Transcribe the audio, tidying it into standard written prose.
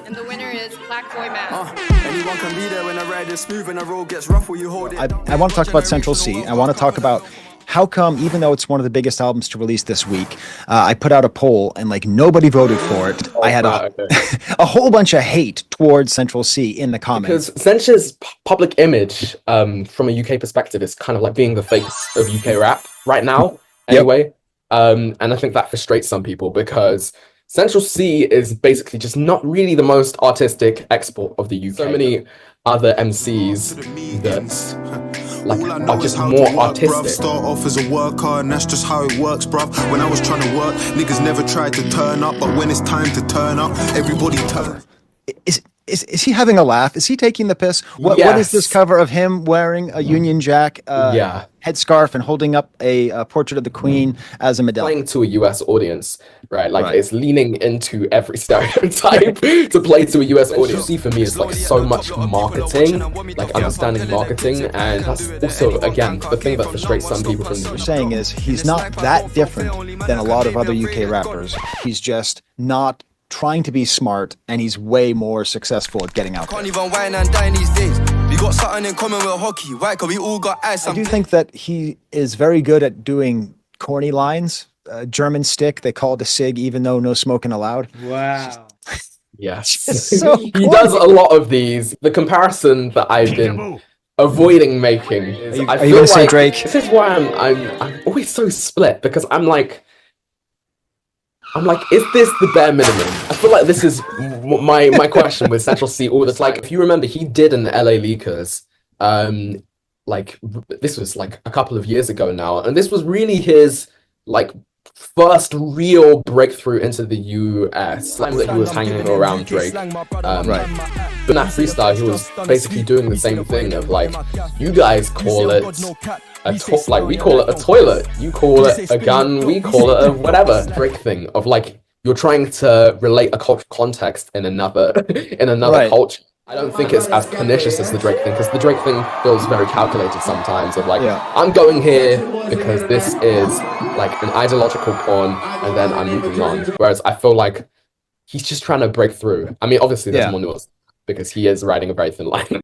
And the winner is Black Boy Matt. Anyone can be there when a ride is smooth and a road gets rough. Will you hold it? I want to talk about Central Cee. I want to talk about how come, even though it's one of the biggest albums to release this week, I put out a poll and like nobody voted for it. I had a whole bunch of hate towards Central Cee in the comments. Because Central's public image, from a UK perspective, is kind of like being the face of UK rap right now. Anyway, and I think that frustrates some people because Central Cee is basically just not really the most artistic export of the UK. So many other MCs that like are just more artistic. Start off as a worker and that's just how it works, bruv. When I was trying to work, niggas never tried to turn up, but when it's time to turn up, everybody turn. Is he having a laugh? Is he taking the piss? What is this cover of him wearing a Union Jack headscarf and holding up a portrait of the Queen as a medallion? Playing to a US audience, right? Like it's leaning into every stereotype to play to a US audience. See, for me, it's like so much marketing, like understanding marketing, and that's also, again, the thing that frustrates some people from What you're saying is he's not that different than a lot of other UK rappers. He's just not trying to be smart, and he's way more successful at getting out there. Can't even wine and dine these days. We got something in common with hockey, right? Cause we all got ice. I do think that he is very good at doing corny lines. German stick, they call it a sig, even though no smoking allowed. Wow. Yes. So he does a lot of these. The comparison that I've been avoiding making is are you gonna say Drake? This is why I'm always so split, because I'm like, is this the bare minimum? I feel like this is my question with Central Cee all the time. Like, if you remember, he did an LA Leakers, like this was like a couple of years ago now, and this was really his like first real breakthrough into the US. Like that he was hanging around Drake, But in that freestyle, he was basically doing the same thing of like, you guys call it like we call it a toilet, you call it a gun, we call it a whatever. Drake thing of like, you're trying to relate a cultural context in another culture. I don't think it's as pernicious as the Drake thing, because the Drake thing feels very calculated sometimes of like, I'm going here because this is like an ideological pawn, and then I'm moving on. Whereas I feel like he's just trying to break through. I mean, obviously there's more nuance, because he is riding a very thin line.